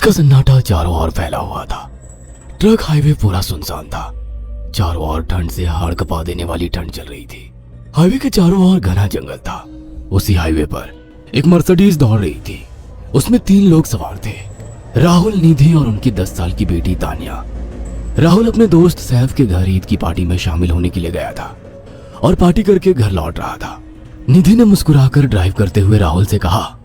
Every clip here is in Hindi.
रात का सन्नाटा चारों ओर फैला हुआ था। ट्रक हाईवे पूरा सुनसान था। चारों ओर ठंड से हाड़ कपा देने वाली ठंड चल रही थी। हाईवे के चारों ओर घना जंगल था। उसी हाईवे पर एक मर्सिडीज दौड़ रही थी। उसमें 3 लोग सवार थे, राहुल, निधि और उनकी 10 साल की बेटी तानिया। राहुल अपने दोस्त सैफ के घर ईद की पार्टी में शामिल होने के लिए गया था और पार्टी करके घर लौट रहा था। निधि ने मुस्कुराकर ड्राइव करते हुए राहुल से कहा,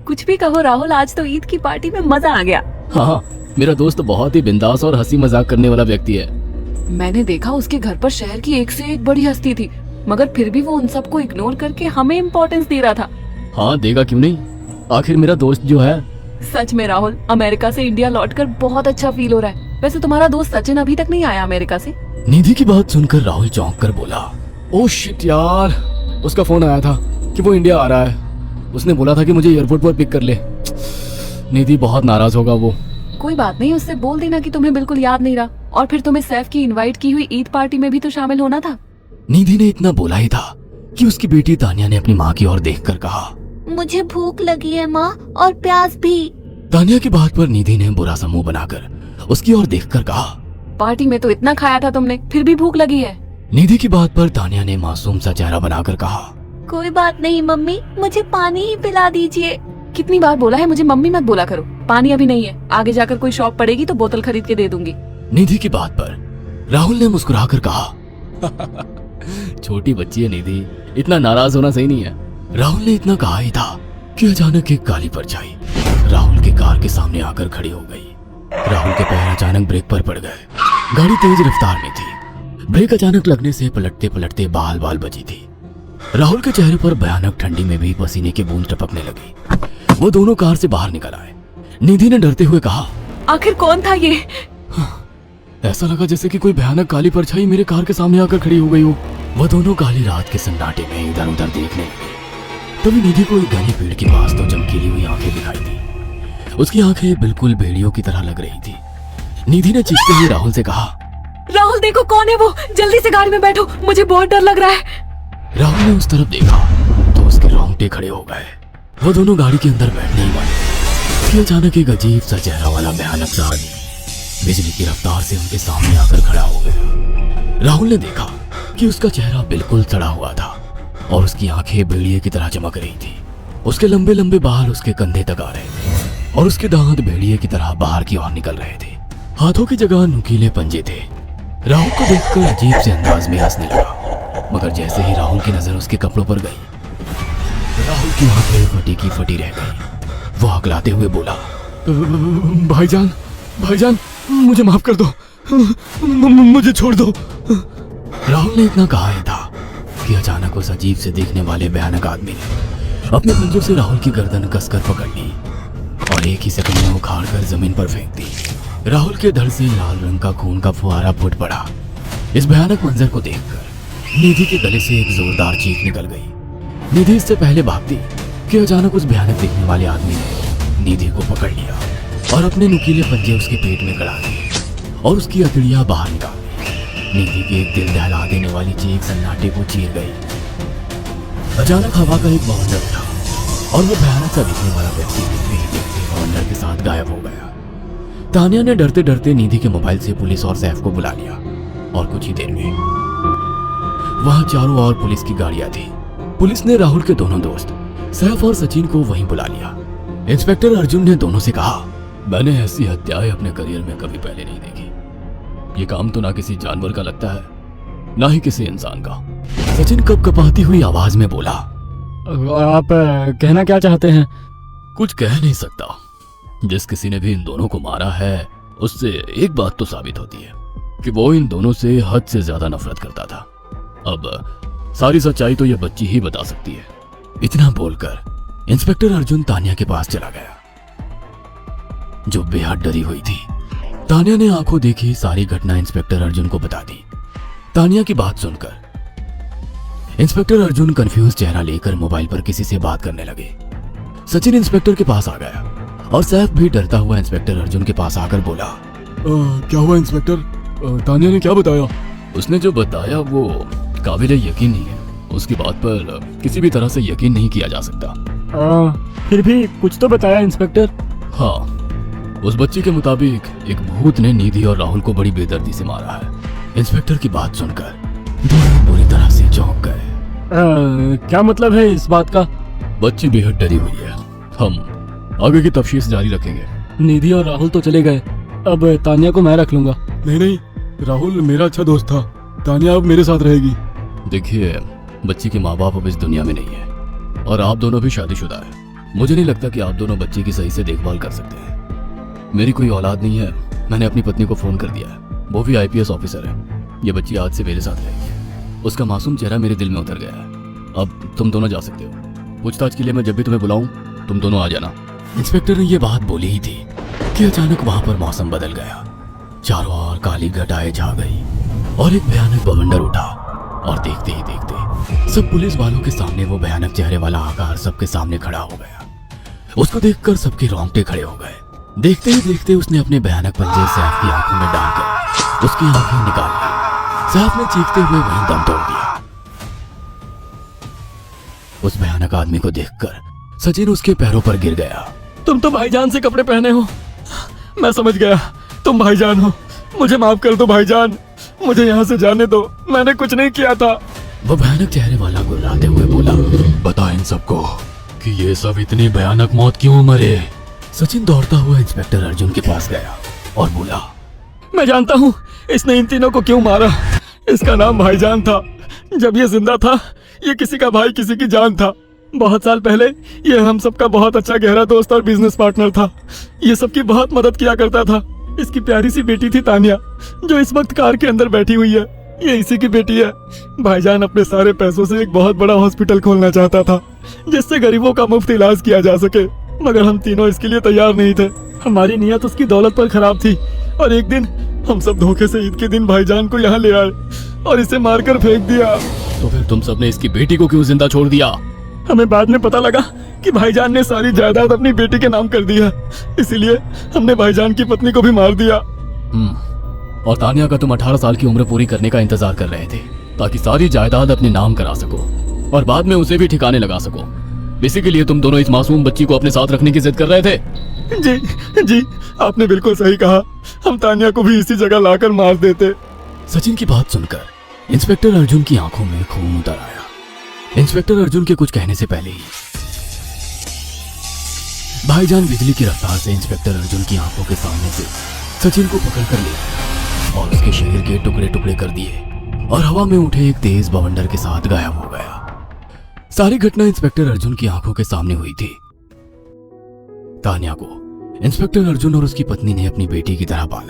कुछ भी कहो राहुल, आज तो ईद की पार्टी में मजा आ गया। हाँ, मेरा दोस्त बहुत ही बिंदास और हंसी मजाक करने वाला व्यक्ति है। मैंने देखा उसके घर पर शहर की एक से एक बड़ी हस्ती थी, मगर फिर भी वो उन सबको इग्नोर करके हमें इम्पोर्टेंस दे रहा था। हाँ, देगा क्यों नहीं, आखिर मेरा दोस्त जो है। सच में राहुल, अमेरिका से इंडिया लौटकर बहुत अच्छा फील हो रहा है। वैसे तुम्हारा दोस्त सचिन अभी तक नहीं आया अमेरिका से? निधि की बात सुनकर राहुल चौंक कर बोला, ओह शिट यार, उसका फोन आया था कि वो इंडिया आ रहा है। उसने बोला था कि मुझे एयरपोर्ट पर पिक कर ले। निधि बहुत नाराज होगा वो। कोई बात नहीं, उससे बोल देना कि तुम्हें बिल्कुल याद नहीं रहा और फिर तुम्हें सैफ की इनवाइट की हुई ईद पार्टी में भी तो शामिल होना था। निधि ने इतना बोला ही था कि उसकी बेटी तानिया ने अपनी माँ की ओर देखकर कहा, मुझे भूख लगी है माँ, और प्यास भी। तानिया की बात पर निधि ने बुरा सा मुंह बनाकर उसकी ओर देखकर कहा, पार्टी में तो इतना खाया था तुमने, फिर भी भूख लगी है? निधि की बात पर तानिया ने मासूम सा चेहरा बनाकर कहा, कोई बात नहीं मम्मी, मुझे पानी ही पिला दीजिए। कितनी बार बोला है मुझे मम्मी मत बोला करो। पानी अभी नहीं है, आगे जाकर कोई शॉप पड़ेगी तो बोतल खरीद के दे दूंगी। निधि की बात पर राहुल ने मुस्कुराकर कहा, छोटी बच्ची है निधि, इतना नाराज होना सही नहीं है। राहुल ने इतना कहा ही था कि अचानक एक काली परछाई राहुल की कार के सामने आकर खड़ी हो गई। राहुल के पैर अचानक ब्रेक पर पड़ गए। गाड़ी तेज रफ्तार में थी। ब्रेक अचानक लगने से पलटते पलटते बाल बाल बची थी। राहुल के चेहरे पर भयानक ठंडी में भी पसीने की बूंद टपकने लगी। वो दोनों कार से बाहर निकल आए। निधि ने डरते हुए कहा, आखिर कौन था ये? ऐसा लगा जैसे कि कोई भयानक काली परछाई मेरे कार के सामने आकर खड़ी हो गई हो। वह दोनों काली रात के सन्नाटे में इधर उधर देखने लगे। तभी निधि को एक घने पेड़ के पास तो चमकीली हुई आंखें दिखाई दी। उसकी आंखें बिल्कुल भेड़ियों की तरह लग रही थी। निधि ने चीखते हुए राहुल से कहा, राहुल देखो कौन है वो, जल्दी से गाड़ी में बैठो, मुझे बहुत डर लग रहा है। राहुल ने उस तरफ देखा तो उसके रोंगटे खड़े हो गए। वो दोनों गाड़ी के अंदर बैठने ही वाले कि अचानक एक अजीब सा चेहरा वाला भयानक सा आदमी बिजली की रफ्तार से उनके सामने आकर खड़ा हो गया। राहुल ने देखा कि उसका चेहरा बिल्कुल सड़ा हुआ था और उसकी आंखें भेड़िए की तरह चमक रही थी। उसके लंबे लंबे बाल उसके कंधे तक आ रहे थे और उसके दांत भेड़िए की तरह बाहर की ओर निकल रहे थे। हाथों की जगह नुकीले पंजे थे। राहुल को देखकर अजीब से अंदाज में हंसने लगा, मगर जैसे ही राहुल की नजर उसके कपड़ों पर गई, राहुल की आंखें फटी की फटी रह गई। वो हकलाते हुए बोला, भाईजान, भाईजान, मुझे माफ कर दो, मुझे छोड़ दो। राहुल ने इतना कहा ही था कि अचानक उस अजीब से देखने वाले भयानक आदमी ने अपने पंजों से राहुल की गर्दन कसकर पकड़ ली और एक ही सेकंड में उखाड़ कर जमीन पर फेंक दी। राहुल के धड़ से लाल रंग का खून का फुहारा फूट पड़ा। इस भयानक मंजर को देखकर निधि के गले से एक जोरदार चीख निकल गई। निधि इससे पहले भागती कि अचानक उस भयानक दिखने वाले आदमी ने निधि को पकड़ लिया और अपने नुकीले पंजे उसके पेट में गड़ा दिए और उसकी हथेलियां बाहर निकाल दी। निधि की एक दिल दहला देने वाली चीख सन्नाटे को चीर गई। अचानक हवा का एक बवंडर उठा और वो भयानक सा दिखने वाला व्यक्ति बवंडर के साथ गायब हो गया। तानिया ने डरते डरते निधि के मोबाइल से पुलिस और सैफ को बुला लिया और कुछ ही देर में वहां चारों ओर पुलिस की गाड़ियां थी। पुलिस ने राहुल के दोनों दोस्त सैफ और सचिन को वहीं बुला लिया। इंस्पेक्टर अर्जुन ने दोनों से कहा, मैंने ऐसी हत्याएं अपने करियर में कभी पहले नहीं देखी। ये काम तो ना किसी जानवर का लगता है, ना ही किसी इंसान का। सचिन कपकपाती हुई आवाज में बोला, आप कहना क्या चाहते हैं? कुछ कह नहीं सकता। जिस किसी ने भी इन दोनों को मारा है उससे एक बात तो साबित होती है कि वो इन दोनों से हद से ज्यादा नफरत करता था। अब सारी सच्चाई तो यह बच्ची ही बता सकती है। इतना बोलकर इंस्पेक्टर अर्जुन तानिया के पास चला गया, जो बेहद डरी हुई थी। तानिया ने आंखों देखी सारी घटना इंस्पेक्टर अर्जुन को बता दी। तानिया की बात सुनकर इंस्पेक्टर अर्जुन कंफ्यूज चेहरा लेकर मोबाइल पर किसी से बात करने लगे। सचिन इंस्पेक्टर के पास आ गया और सैफ भी डरता हुआ इंस्पेक्टर अर्जुन के पास आकर बोला, क्या हुआ इंस्पेक्टर? तानिया ने क्या बताया? उसने जो बताया वो काबिल यकीन नहीं है। उसकी बात पर किसी भी तरह से यकीन नहीं किया जा सकता। फिर भी कुछ तो बताया इंस्पेक्टर। हाँ, उस बच्ची के मुताबिक एक भूत ने निधि और राहुल को बड़ी बेदर्दी से मारा है। इंस्पेक्टर की बात सुनकर दोनों बुरी तरह से चौंक गए। क्या मतलब है इस बात का? बच्ची बेहद डरी हुई है। हम आगे की तफ्तीश जारी रखेंगे। निधि और राहुल तो चले गए, अब तानिया को मैं रख लूंगा। नहीं नहीं, राहुल मेरा अच्छा दोस्त था, तानिया अब मेरे साथ रहेगी। देखिए, बच्ची के माँ बाप अब इस दुनिया में नहीं है और आप दोनों भी शादीशुदा है। मुझे नहीं लगता कि आप दोनों बच्ची की सही से देखभाल कर सकते हैं। मेरी कोई औलाद नहीं है, मैंने अपनी पत्नी को फोन कर दिया है, वो भी आईपीएस ऑफिसर है। ये बच्ची आज से मेरे साथ रहेगी। उसका मासूम चेहरा मेरे दिल में उतर गया है। अब तुम दोनों जा सकते हो। पूछताछ के लिए मैं जब भी तुम्हें बुलाऊं तुम दोनों आ जाना। इंस्पेक्टर ने ये बात बोली ही थी कि अचानक वहां पर मौसम बदल गया। चारों ओर काली घटाएं छा गई और एक भयानक बवंडर उठा और देखते ही देखते सब पुलिस वालों के सामने वो भयानक चेहरे वाला आकार सबके सामने खड़ा हो गया। उसको देखकर सबके रोंगटे खड़े हो गए। देखते ही देखते उसने अपने भयानक पंजे सैफ की आंखों में डालकर उसकी आंखें निकाल ली। सैफ ने चीखते हुए वहीं दम तोड़ दिया। उस भयानक आदमी को देखकर सचिन उसके पैरों पर गिर गया। तुम तो भाईजान से कपड़े पहने हो, मैं समझ गया तुम भाईजान हो। मुझे माफ कर दो भाईजान, मुझे यहाँ से जाने दो, मैंने कुछ नहीं किया था। वो भयानक चेहरे वाला गुर्राते हुए बोला, बता इन सबको कि ये सब इतनी भयानक मौत क्यों मरे। सचिन दौड़ता हुआ इंस्पेक्टर अर्जुन के पास गया और बोला, मैं जानता हूँ इसने इन तीनों को क्यों मारा। इसका नाम भाईजान था। जब ये जिंदा था ये किसी का भाई किसी की जान था। बहुत साल पहले ये हम सबका बहुत अच्छा गहरा दोस्त और बिजनेस पार्टनर था। ये सबकी बहुत मदद किया करता था। इसकी प्यारी सी बेटी थी तानिया, जो इस वक्त कार के अंदर बैठी हुई है, ये इसी की बेटी है। भाईजान अपने सारे पैसों से एक बहुत बड़ा हॉस्पिटल खोलना चाहता था जिससे गरीबों का मुफ्त इलाज किया जा सके, मगर हम तीनों इसके लिए तैयार नहीं थे। हमारी नीयत उसकी दौलत पर खराब थी और एक दिन हम सब धोखे से ईद के दिन भाईजान को यहाँ ले आए और इसे मारकर फेंक दिया। तो फिर तुम सबने इसकी बेटी को क्यों जिंदा छोड़ दिया? हमें बाद में पता लगा कि भाईजान ने सारी जायदाद अपनी बेटी के नाम कर दी है, इसीलिए हमने भाईजान की पत्नी को भी मार दिया। और तानिया का तुम 18 साल की उम्र पूरी करने का इंतजार कर रहे थे ताकि सारी जायदाद अपने नाम करा सको और बाद में उसे भी ठिकाने लगा सको। इसी के लिए तुम दोनों इस मासूम बच्ची को अपने साथ रखने की जिद कर रहे थे। जी, आपने बिल्कुल सही कहा। हम तानिया को भी इसी जगह लाकर मार देते। सचिन की बात सुनकर इंस्पेक्टर अर्जुन की आंखों में खून उतर आया। इंस्पेक्टर अर्जुन के कुछ कहने से पहले ही भाईजान बिजली की रफ्तार से इंस्पेक्टर अर्जुन की आंखों के सामने से सचिन को पकड़कर ले गया और उसके शरीर के टुकड़े टुकड़े कर दिए और हवा में उठे एक तेज बवंडर के साथ गायब हो गया। सारी घटना इंस्पेक्टर अर्जुन की आंखों के सामने हुई थी। तानिया को इंस्पेक्टर अर्जुन और उसकी पत्नी ने अपनी बेटी की तरह पाला।